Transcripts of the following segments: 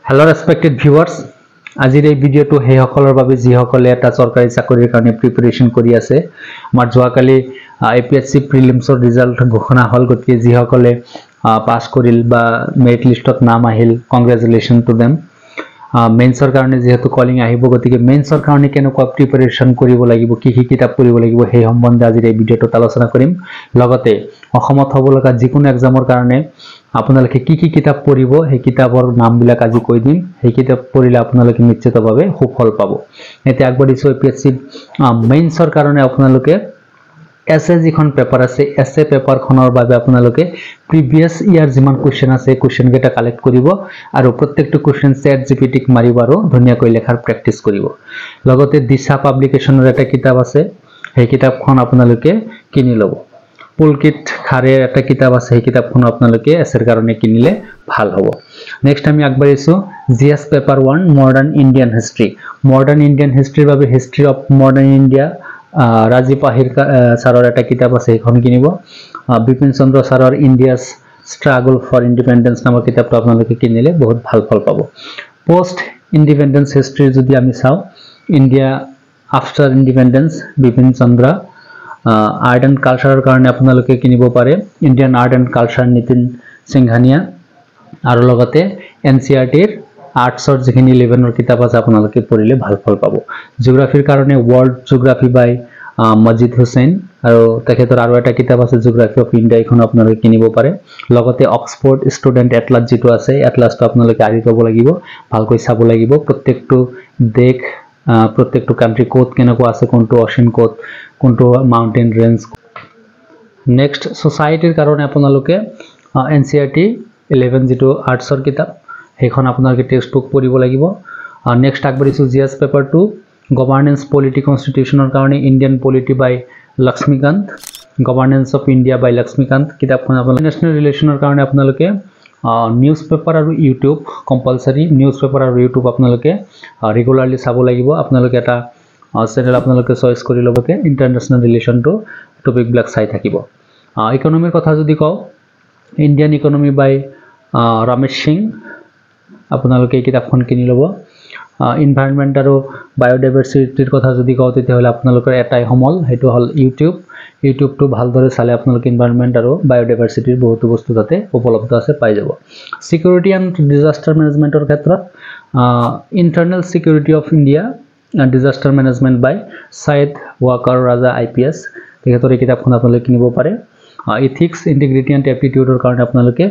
Hello respected viewers, আজিৰ এই ভিডিওটো হে সকলৰ বাবে যি সকলে এটা চৰকাৰী চাকৰিৰ কাৰণে প্ৰিপাৰেচন কৰি আছে। আমাৰ যোৱাকালি APSC প্ৰিলিমছৰ ৰিজাল্ট ঘোষণা হল, গতিকে যি সকলে পাস কৰিল বা মেৰিট লিষ্টত নাম আহিল, কংগ্ৰেচুলেশ্যন টু দেম। মেইনছৰ কাৰণে যেহেতু কলিং আহিব, গতিকে মেইনছৰ কাৰণে কেনেকুৱা প্ৰিপাৰেচন কৰিব লাগিব, কি কিতাপ পঢ়িব লাগিব সেই সম্বন্ধে আজিৰ এই ভিডিওটোত আলোচনা কৰিম। লগতে অসমত হ'ব লগা যিকোনো এক্সামৰ কাৰণে আপোনালোকে কি কিতাপ পঢ়িব সেই কিতাপৰ নামবিলাক আজি কৈ দিম। সেই কিতাপ পঢ়িলে আপোনালোকে নিশ্চিতভাৱে সুফল পাব। এতিয়া আগবাঢ়িছো APSC মেইনছৰ কাৰণে আপোনালোকে এসএ যিখন পেপাৰ আছে, এসএ পেপাৰখনৰ বাবে আপোনালোকে প্ৰিভিয়াস ইয়াৰ যিমান কোৱেশ্চন আছে কোৱেশ্চন কেইটা কালেক্ট কৰিব আৰু প্ৰত্যেকটো কোৱেশ্চন ChatGPTক মাৰিব আৰু ধুনীয়াকৈ লেখাৰ প্ৰেক্টিস কৰিব। লগতে দিশা পাব্লিকেশনৰ এটা কিতাপ আছে, সেই কিতাপখন আপোনালোকে কিনি ল'ব। পুলকিত খাৰেৰ এটা কিতাপ আছে, সেই কিতাপখন আপোনালোকে এসএৰ কাৰণে কিনিলে ভাল হ'ব। নেক্সট আমি আগবাঢ়িছো GS paper 1 modern Indian history. Modern Indian হিষ্ট্ৰীৰ বাবে history of modern India Rajiv Ahir ছাৰৰ এটা কিতাপ আছে, সেইখন কিনিব। বিপিন চন্দ্ৰ ছাৰৰ ইণ্ডিয়াছ স্ট্ৰাগল ফৰ ইণ্ডিপেণ্ডেন্স নামৰ কিতাপটো আপোনালোকে কিনিলে বহুত ভাল ফল পাব। পোষ্ট ইণ্ডিপেণ্ডেন্স হিষ্ট্ৰী যদি আমি চাওঁ, India after independence Bipin Chandra. Art and কালচাৰৰ কাৰণে আপোনালোকে কিনিব পাৰে Indian art and culture Nitin Singhania, আৰু লগতে NCERTৰ আৰ্টছৰ যিখিনি 11ৰ কিতাপ আছে আপোনালোকে পঢ়িলে ভাল ফল পাব। জিঅগ্ৰাফিৰ কাৰণে ৱৰ্ল্ড জিঅগ্ৰাফি বাই মজিদ হুছেইন, আৰু তেখেতৰ আৰু এটা কিতাপ আছে জিঅগ্ৰাফি অফ ইণ্ডিয়া, এইখন আপোনালোকে কিনিব পাৰে। লগতে অক্সফৰ্ড ষ্টুডেণ্ট এটলাছ যিটো আছে, এটলাছটো আপোনালোকে আৰি ল'ব লাগিব, ভালকৈ চাব লাগিব। প্ৰত্যেকটো দেশ, প্ৰত্যেকটো কাণ্ট্ৰি ক'ত কেনেকুৱা আছে, কোনটো অচিন ক'ত, কোনটো মাউণ্টেইন ৰেঞ্জ। নেক্সট সোসাইটিৰ কাৰণে আপোনালোকে NCERT 11 যিটো আৰ্টছৰ কিতাপ, সেইখন আপোনালোকে টেক্সট বুক পঢ়িব লাগিব। নেক্সট আগবাঢ়িছো জিএছ পেপাৰ 2 গভৰ্নেন্স পলিটি কনষ্টিটিউশ্যনৰ কাৰণে Indian polity by Laxmikanth, governance of India by Laxmikanth কিতাপখন আপোনালোকে। নেশ্যনেল ৰিলেশ্যনৰ কাৰণে আপোনালোকে নিউজ পেপাৰ আৰু ইউটিউব কম্পালচাৰী, নিউজ পেপাৰ আৰু ইউটিউব আপোনালোকে ৰেগুলাৰলি চাব লাগিব। আপোনালোকে এটা চেনেল আপোনালোকে চইচ কৰি ল'বকে ইণ্টাৰনেশ্যনেল ৰিলেশ্যনটো টপিকবিলাক চাই থাকিব। ইকনমিৰ কথা যদি কওঁ, ইণ্ডিয়ান ইকনমি বাই ৰমেশ সিং, আপোনালোকে এই কিতাপখন কিনি ল'ব। ইনভাইৰনমেণ্ট আৰু বায়'ডাইভাৰ্চিটিৰ কথা যদি কওঁ, তেতিয়াহ'লে আপোনালোকৰ এটাই সমল, সেইটো হ'ল ইউটিউব। ইউটিউবটো ভালদৰে চালে আপোনালোকে ইনভাইৰনমেণ্ট আৰু বায়'ডাইভাৰ্চিটিৰ বহুতো বস্তু তাতে উপলব্ধ আছে, পাই যাব। ছিকিউৰিটি এণ্ড ডিজাষ্টাৰ মেনেজমেণ্টৰ ক্ষেত্ৰত internal security of India disaster management by Syed Waqar Raja IPS, তেখেতৰ এই কিতাপখন আপোনালোকে কিনিব পাৰে। ইথিক্স ইণ্টিগ্ৰিটি এণ্ড এপ্টিটিউডৰ কাৰণে আপোনালোকে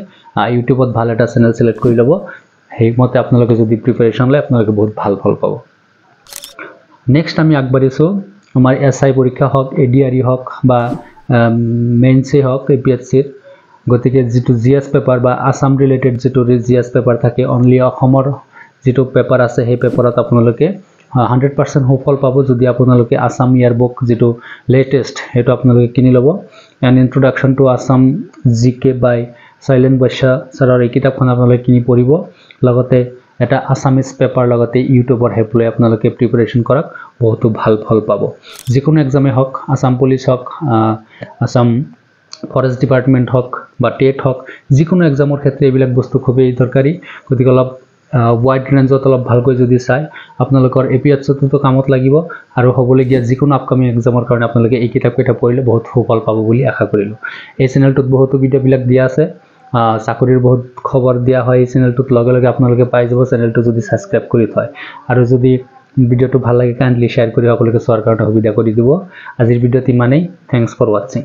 ইউটিউবত ভাল এটা চেনেল চিলেক্ট কৰি ল'ব। সেইমতে আপোনালোকে যদি প্ৰিপাৰেশ্যন লয় আপোনালোকে বহুত ভাল ফল পাব। নেক্সট আমি আগবাঢ়িছোঁ আমাৰ SI পৰীক্ষা হওক, ADRE হওক বা মেইনছেই হওক APSCৰ। গতিকে যিটো জিএছ পেপাৰ বা আছাম ৰিলেটেড যিটো জিএছ পেপাৰ থাকে, অনলি অসমৰ যিটো পেপাৰ আছে সেই পেপাৰত আপোনালোকে 100% সুফল পাব যদি আপোনালোকে আছাম ইয়াৰ বুক যিটো লেটেষ্ট সেইটো আপোনালোকে কিনি ল'ব। And introduction to Assam GK বাই শৈলেন বৈশ্যা ছাৰৰ এই কিতাপখন আপোনালোকে কিনি পঢ়িব। লগতে এটা আছামিজ পেপাৰ লগতে ইউটিউবৰ হেল্প লৈ আপোনালোকে প্ৰিপাৰেশ্যন কৰক, বহুতো ভাল ফল পাব। যিকোনো এক্সামে হওক, আছাম পুলিচ হওক, আছাম ফৰেষ্ট ডিপাৰ্টমেণ্ট হওক বা টেট হওক, যিকোনো এক্সামৰ ক্ষেত্ৰত এইবিলাক বস্তু খুবেই দৰকাৰী। গতিকে অলপ ৱাইড ৰেঞ্জত অলপ ভালকৈ যদি চাই আপোনালোকৰ APSCটো কামত লাগিব, আৰু হ'বলগীয়া যিকোনো আপকামিং এক্সামৰ কাৰণে আপোনালোকে এই কিতাপকেইটা পঢ়িলে বহুত সুফল পাব বুলি আশা কৰিলোঁ। এই চেনেলটোত বহুতো ভিডিঅ'বিলাক দিয়া আছে, চাকৰিৰ বহুত খবৰ দিয়া হয় এই চেনেলটোত, লগে লগে আপোনালোকে পাই যাব চেনেলটো যদি ছাবস্ক্ৰাইব কৰি থয়। আৰু যদি ভিডিঅ'টো ভাল লাগে কাইণ্ডলি শ্বেয়াৰ কৰি সকলোকে চোৱাৰ কাৰণে সুবিধা কৰি দিব। আজিৰ ভিডিঅ'ত ইমানেই। থেংকছ ফৰ ৱাচিং।